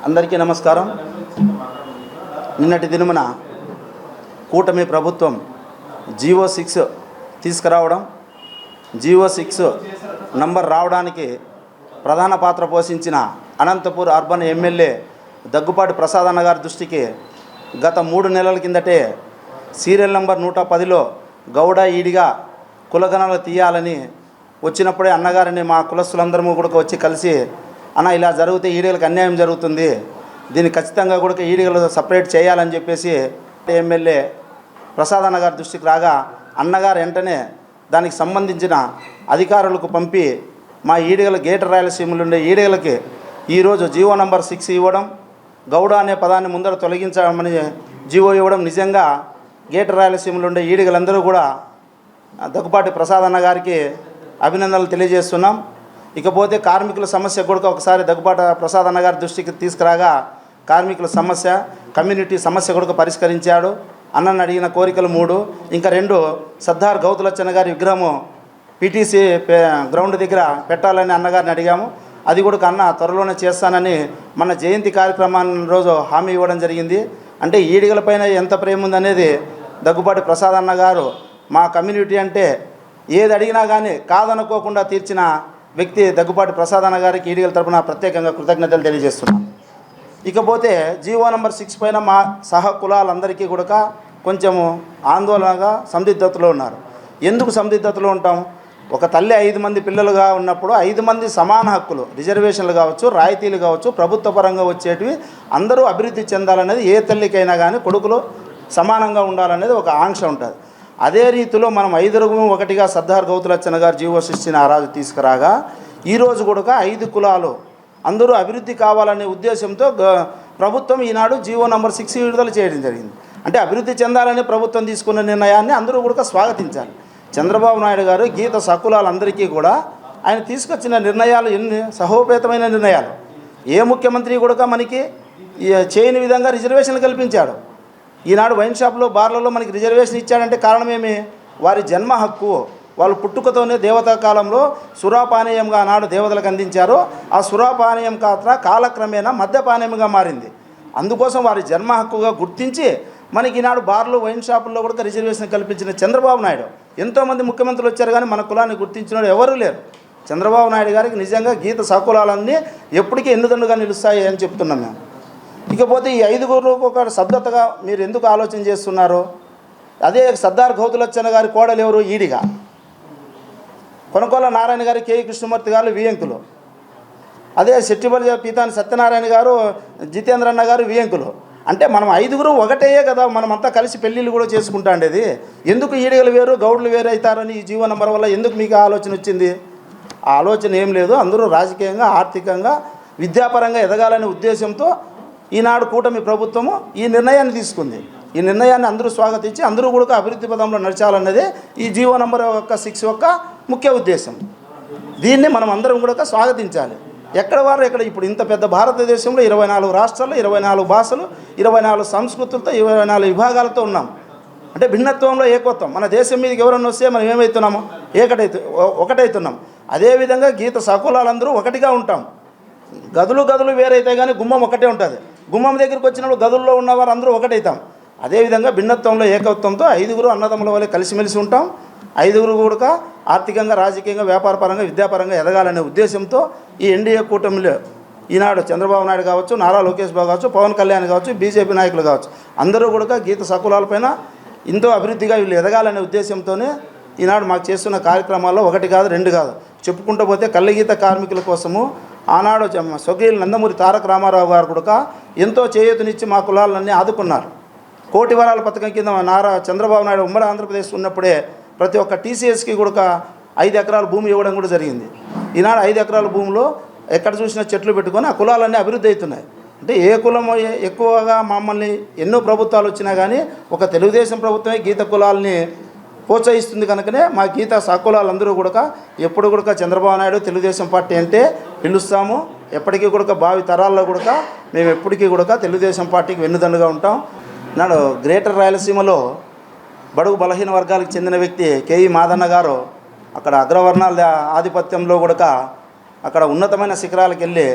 అందరికీ నమస్కారం. నిన్నటి దినమున కూటమి ప్రభుత్వం జీవో 6 తీసుకురావడం, జీవో 6 నంబర్ రావడానికి ప్రధాన పాత్ర పోషించిన అనంతపూర్ అర్బన్ ఎమ్మెల్యే దగ్గుపాటి ప్రసాద్ అన్న గారి దృష్టికి గత 3 నెలల కిందటే సీరియల్ నంబర్ 110లో గౌడ ఈడిగా కులగణాలు తీయాలని వచ్చినప్పుడే అన్నగారిని మా కులస్తులందరూ కూడా వచ్చి కలిసి, అన్న ఇలా జరిగితే ఈడిగలకు అన్యాయం జరుగుతుంది, దీన్ని ఖచ్చితంగా కూడా ఈడిగలు సపరేట్ చేయాలని చెప్పేసి ఎమ్మెల్యే ప్రసాద్ అన్న గారి దృష్టికి రాగా అన్నగారు వెంటనే దానికి సంబంధించిన అధికారులకు పంపి మా ఈడిగల గేటర్ రాయలసీమలో ఉండే ఈడిగలకి ఈరోజు జీవో నంబర్ 6 ఇవ్వడం, గౌడ అనే పదాన్ని ముందర తొలగించమని జీవో ఇవ్వడం నిజంగా గేటర్ రాయలసీమలో ఉండే ఈడిగలందరూ కూడా దగ్గుపాటి ప్రసాద్ అన్న గారికి అభినందనలు తెలియజేస్తున్నాం. ఇకపోతే కార్మికుల సమస్య కూడా ఒకసారి దగ్గుపాటి ప్రసాద్ అన్న గారి దృష్టికి తీసుకురాగా కార్మికుల సమస్య, కమ్యూనిటీ సమస్య కూడా పరిష్కరించాడు. అన్నను అడిగిన కోరికలు 3, ఇంకా 2 సర్దార్ గౌతులచ్చన్న గారి విగ్రహము పీటీసీ గ్రౌండ్ దగ్గర పెట్టాలని అన్నగారిని అడిగాము. అది కూడా అన్న త్వరలోనే చేస్తానని మన జయంతి కార్యక్రమాన్ని రోజు హామీ ఇవ్వడం జరిగింది. అంటే ఈడిగలపైన ఎంత ప్రేమ ఉందనేది దగ్గుపాటి ప్రసాద్ అన్న గారు మా కమ్యూనిటీ అంటే ఏది అడిగినా కానీ కాదనుకోకుండా తీర్చిన వ్యక్తి దగ్గుపాటి ప్రసాద్ అన్న గారికి ఈడిగల తరపున ప్రత్యేకంగా కృతజ్ఞతలు తెలియజేస్తున్నాం. ఇకపోతే జీవో నంబర్ 6 పైన మా సహ కులాలందరికీ కూడా కొంచెము ఆందోళనగా సందిగ్ధతలో ఉన్నారు. ఎందుకు సందిగ్ధతలో ఉంటాం? ఒక తల్లి 5 మంది పిల్లలుగా ఉన్నప్పుడు 5 మంది సమాన హక్కులు, రిజర్వేషన్లు కావచ్చు, రాయితీలు కావచ్చు, ప్రభుత్వ పరంగా వచ్చేటివి అందరూ అభివృద్ధి చెందాలనేది ఏ తల్లికైనా కానీ కొడుకులు సమానంగా ఉండాలనేది ఒక ఆంక్ష ఉంటుంది. అదే రీతిలో మనం 5 ఒకటిగా సర్దార్ గౌతులచ్చన్న గారు జీవో 6 ఆ రాజు తీసుకురాగా ఈరోజు కూడా 5 కులాలు అందరూ అభివృద్ధి కావాలనే ఉద్దేశంతో ప్రభుత్వం ఈనాడు జీవో నంబర్ 6 విడుదల చేయడం జరిగింది. అంటే అభివృద్ధి చెందాలని ప్రభుత్వం తీసుకున్న నిర్ణయాన్ని అందరూ కూడా స్వాగతించాలి. చంద్రబాబు నాయుడు గారు గీత సకులాలందరికీ కూడా ఆయన తీసుకొచ్చిన నిర్ణయాలు ఎన్ని సహోపేతమైన నిర్ణయాలు. ఏ ముఖ్యమంత్రి కూడా మనకి చేయని విధంగా రిజర్వేషన్లు కల్పించాడు. ఈనాడు వైన్ షాప్లో, బార్లలో మనకి రిజర్వేషన్ ఇచ్చాడంటే కారణమేమి? వారి జన్మ హక్కు. వాళ్ళు పుట్టుకతోనే దేవతా కాలంలో సురాపానీయంగా ఆనాడు దేవతలకు అందించారు. ఆ సురాపానీయం కాలక్రమేణా మద్యపానీయంగా మారింది. అందుకోసం వారి జన్మ హక్కుగా గుర్తించి మనకి ఈనాడు బార్లు, వైన్ షాపుల్లో కూడా రిజర్వేషన్ కల్పించిన చంద్రబాబు నాయుడు. ఎంతోమంది ముఖ్యమంత్రులు వచ్చారు కానీ మన కులాన్ని గుర్తించిన ఎవరూ లేరు. చంద్రబాబు నాయుడు గారికి నిజంగా గీత సకులాలన్నీ ఎప్పటికీ ఎన్నుదండుగా నిలుస్తాయి అని చెప్తున్నాం మేము. ఇకపోతే ఈ 5 ఒక శబ్దతగా మీరు ఎందుకు ఆలోచన చేస్తున్నారు? అదే సర్దార్ గౌతులచ్చన్న గారి కోడలు ఎవరు? ఈడిగా. కొనకొల్ల నారాయణ గారు, కేఈ కృష్ణమూర్తి గారు వియంకులు. అదే శెట్టిపల్లి పీతాని సత్యనారాయణ గారు, జితేంద్రన్న గారు వియంకులు. అంటే మనం 5 ఒకటే కదా, మనమంతా కలిసి పెళ్ళిళ్ళు కూడా చేసుకుంటా ఉండేది. ఎందుకు ఈడిగలు వేరు, గౌడ్లు వేరు అవుతారని ఈ జీవో నంబర్ వల్ల ఎందుకు మీకు ఆలోచన వచ్చింది? ఆ ఆలోచన ఏం లేదు. అందరూ రాజకీయంగా, ఆర్థికంగా, విద్యాపరంగా ఎదగాలనే ఉద్దేశంతో ఈనాడు కూటమి ప్రభుత్వము ఈ నిర్ణయాన్ని తీసుకుంది. ఈ నిర్ణయాన్ని అందరూ స్వాగతించి అందరూ కూడా అభివృద్ధి పదంలో నడచాలన్నదే ఈ జీవో నంబర్ 6 యొక్క ముఖ్య ఉద్దేశం. దీన్ని మనం అందరం కూడా స్వాగతించాలి. ఎక్కడ వారు ఎక్కడ ఇప్పుడు ఇంత పెద్ద భారతదేశంలో 24 రాష్ట్రాలు, 24 భాషలు, 24 సంస్కృతులతో, 24 విభాగాలతో ఉన్నాం. అంటే భిన్నత్వంలో ఏకత్వం. మన దేశం మీదకి ఎవరన్నా వస్తే మనం ఏమవుతున్నాము? ఒకటవుతున్నాం. అదేవిధంగా గీత సకులాలందరూ ఒకటిగా ఉంటాం. గదులు వేరైతే కానీ గుమ్మం ఒకటే ఉంటుంది. గుమ్మం దగ్గరికి వచ్చినప్పుడు గదుల్లో ఉన్నవారు అందరూ ఒకటవుతాం. అదేవిధంగా భిన్నత్వంలో ఏకత్వంతో 5 అన్నదమ్ముల వల్ల కలిసిమెలిసి ఉంటాం. 5 కూడా ఆర్థికంగా, రాజకీయంగా, వ్యాపారపరంగా, విద్యాపరంగా ఎదగాలనే ఉద్దేశంతో ఈ ఎన్డీఏ కూటమిలో ఈనాడు చంద్రబాబు నాయుడు కావచ్చు, నారా లోకేష్ బాబు కావచ్చు, పవన్ కళ్యాణ్ కావచ్చు, బీజేపీ నాయకులు కావచ్చు, అందరూ కూడా గీత సకులాలపైన ఎంతో అభివృద్ధిగా వీళ్ళు ఎదగాలనే ఉద్దేశంతోనే ఈనాడు మాకు చేస్తున్న కార్యక్రమాల్లో 1 కాదు 2 కాదు చెప్పుకుంటూ పోతే కళ్ళగీత కార్మికుల కోసము ఆనాడు స్వర్గీయులు నందమూరి తారక రామారావు గారు కూడా ఎంతో చేయూతనిచ్చి మా కులాలన్నీ ఆదుకున్నారు. 1 కోటి వరాల పథకం కింద నారా చంద్రబాబు నాయుడు ఉమ్మడి ఆంధ్రప్రదేశ్ ఉన్నప్పుడే ప్రతి ఒక్క టీసీఎస్కి కూడా 5 ఎకరాల భూమి ఇవ్వడం కూడా జరిగింది. ఈనాడు 5 ఎకరాల భూమిలో ఎక్కడ చూసినా చెట్లు పెట్టుకొని ఆ కులాలన్నీ అభివృద్ధి అవుతున్నాయి. అంటే ఏ కులం ఎక్కువగా మమ్మల్ని ఎన్నో ప్రభుత్వాలు వచ్చినా కానీ ఒక తెలుగుదేశం ప్రభుత్వమే గీత కులాలని ప్రోత్సహిస్తుంది. కనుకనే మా గీత సకులాలందరూ కూడా ఎప్పుడు కూడా చంద్రబాబు నాయుడు తెలుగుదేశం పార్టీ అంటే పిలుస్తాము. ఎప్పటికీ కూడా భావి తరాల్లో కూడా మేము ఎప్పటికీ కూడా తెలుగుదేశం పార్టీకి వెన్నుదన్నుగా ఉంటాం. నాడు గ్రేటర్ రాయలసీమలో బడుగు బలహీన వర్గాలకు చెందిన వ్యక్తి కేఈ మాదన్న గారు అక్కడ అగ్రవర్ణాల ఆధిపత్యంలో కూడా అక్కడ ఉన్నతమైన శిఖరాలకు వెళ్ళి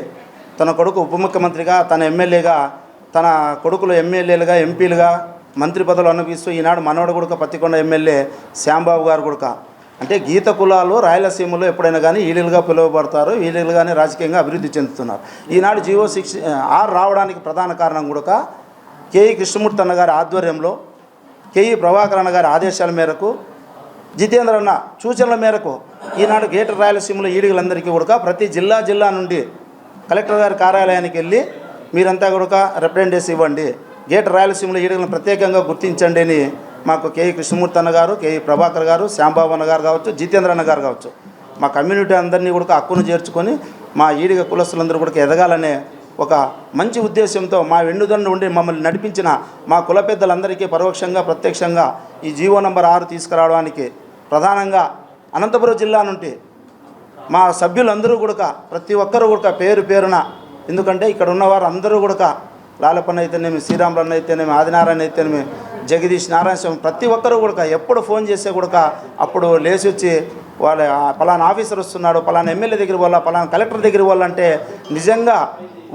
తన కొడుకు ఉప ముఖ్యమంత్రిగా, తన ఎమ్మెల్యేగా, తన కొడుకులు ఎమ్మెల్యేలుగా, ఎంపీలుగా మంత్రి పదవులు అనుభవిస్తూ ఈనాడు మనవడు గుడక పత్తికొండ ఎమ్మెల్యే శ్యాంబాబు గారు గుడక అంటే గీత కులాలు రాయలసీమలో ఎప్పుడైనా కానీ ఈలీలుగా పిలువబడతారు, ఈలీలుగానే రాజకీయంగా అభివృద్ధి చెందుతున్నారు. ఈనాడు జీవో 6 రావడానికి ప్రధాన కారణం గుడక కేఈ కృష్ణమూర్తి అన్న గారి ఆధ్వర్యంలో, కేఈ ప్రభాకర్ అన్న గారి ఆదేశాల మేరకు, జితేంద్ర అన్న సూచనల మేరకు ఈనాడు గ్రేటర్ రాయలసీమలో ఈడిగలందరికీ కూడా ప్రతి జిల్లా నుండి కలెక్టర్ గారి కార్యాలయానికి వెళ్ళి మీరంతా కూడా రిప్రజెంటేషన్ ఇవ్వండి, గ్రేటర్ రాయలసీమలో ఈడిగలను ప్రత్యేకంగా గుర్తించండి అని మాకు కేఈ కృష్ణమూర్తి అన్న గారు, కేఈ ప్రభాకర్ గారు, శ్యాంబాబు అన్న గారు కావచ్చు, జితేంద్ర అన్న గారు కావచ్చు, మా కమ్యూనిటీ అందరినీ కూడా హక్కును చేర్చుకొని మా ఈడిగ కులస్తులందరూ కూడా ఎదగాలనే ఒక మంచి ఉద్దేశంతో మా వెన్నుదన్ను ఉండి మమ్మల్ని నడిపించిన మా కుల పెద్దలందరికీ పరోక్షంగా ప్రత్యక్షంగా ఈ జీవో నంబర్ 6 తీసుకురావడానికి ప్రధానంగా అనంతపురం జిల్లా నుండి మా సభ్యులందరూ కూడా ప్రతి ఒక్కరూ కూడా పేరు పేరున, ఎందుకంటే ఇక్కడ ఉన్నవారు అందరూ కూడా లాలపన్న అయితేనేమి, శ్రీరాములన్న అయితేనేమి, ఆదినారాయణ అయితేనేమి, జగదీష్, నారాయణ స్వామి ప్రతి ఒక్కరూ కూడా ఎప్పుడు ఫోన్ చేస్తే కూడా అప్పుడు లేచి వచ్చి వాళ్ళ పలానా ఆఫీసర్ వస్తున్నాడు, పలానా ఎమ్మెల్యే దగ్గర వాళ్ళ, పలానా కలెక్టర్ దగ్గర వాళ్ళంటే నిజంగా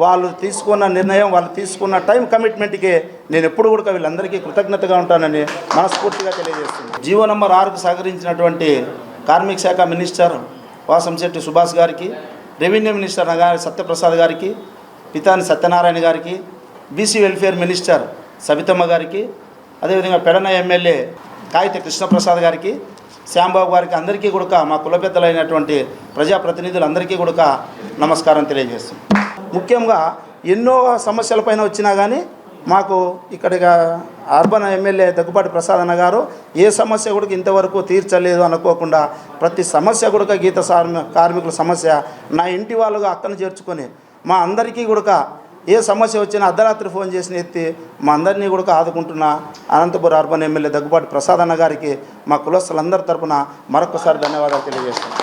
వాళ్ళు తీసుకున్న నిర్ణయం, వాళ్ళు తీసుకున్న టైం కమిట్మెంట్కి నేను ఎప్పుడు కూడా వీళ్ళందరికీ కృతజ్ఞతగా ఉంటానని మనస్ఫూర్తిగా తెలియజేస్తున్నాను. జీవో నంబర్ 6కు సహకరించినటువంటి కార్మిక శాఖ మినిస్టర్ వాసంశెట్టి సుభాష్ గారికి, రెవెన్యూ మినిస్టర్ నగారి సత్యప్రసాద్ గారికి, పితాని సత్యనారాయణ గారికి, బీసీ వెల్ఫేర్ మినిస్టర్ సబితమ్మ గారికి, అదేవిధంగా పెడన ఎమ్మెల్యే కాగిత కృష్ణప్రసాద్ గారికి, శ్యాంబాబు గారికి, అందరికీ కూడా మా కుల పెద్దలైనటువంటి ప్రజాప్రతినిధులందరికీ కూడా నమస్కారం తెలియజేస్తున్నాం. ముఖ్యంగా ఎన్నో సమస్యలపైన వచ్చినా కానీ మాకు ఇక్కడిగా అర్బన్ ఎమ్మెల్యే దగ్గుపాటి ప్రసాద్ అన్న గారు ఏ సమస్య కూడా ఇంతవరకు తీర్చలేదు అనుకోకుండా ప్రతి సమస్య కూడా గీత కార్మికుల సమస్య నా ఇంటి వాళ్ళుగా అక్కను చేర్చుకొని మా అందరికీ కూడా ఏ సమస్య వచ్చినా అర్ధరాత్రి ఫోన్ చేసిన ఎత్తి మా అందరినీ కూడా ఆదుకుంటున్న అనంతపురం అర్బన్ ఎమ్మెల్యే దగ్గుపాటి ప్రసాద్ అన్న గారికి మా కులస్తులందరి తరపున మరొకసారి ధన్యవాదాలు తెలియజేస్తున్నాను.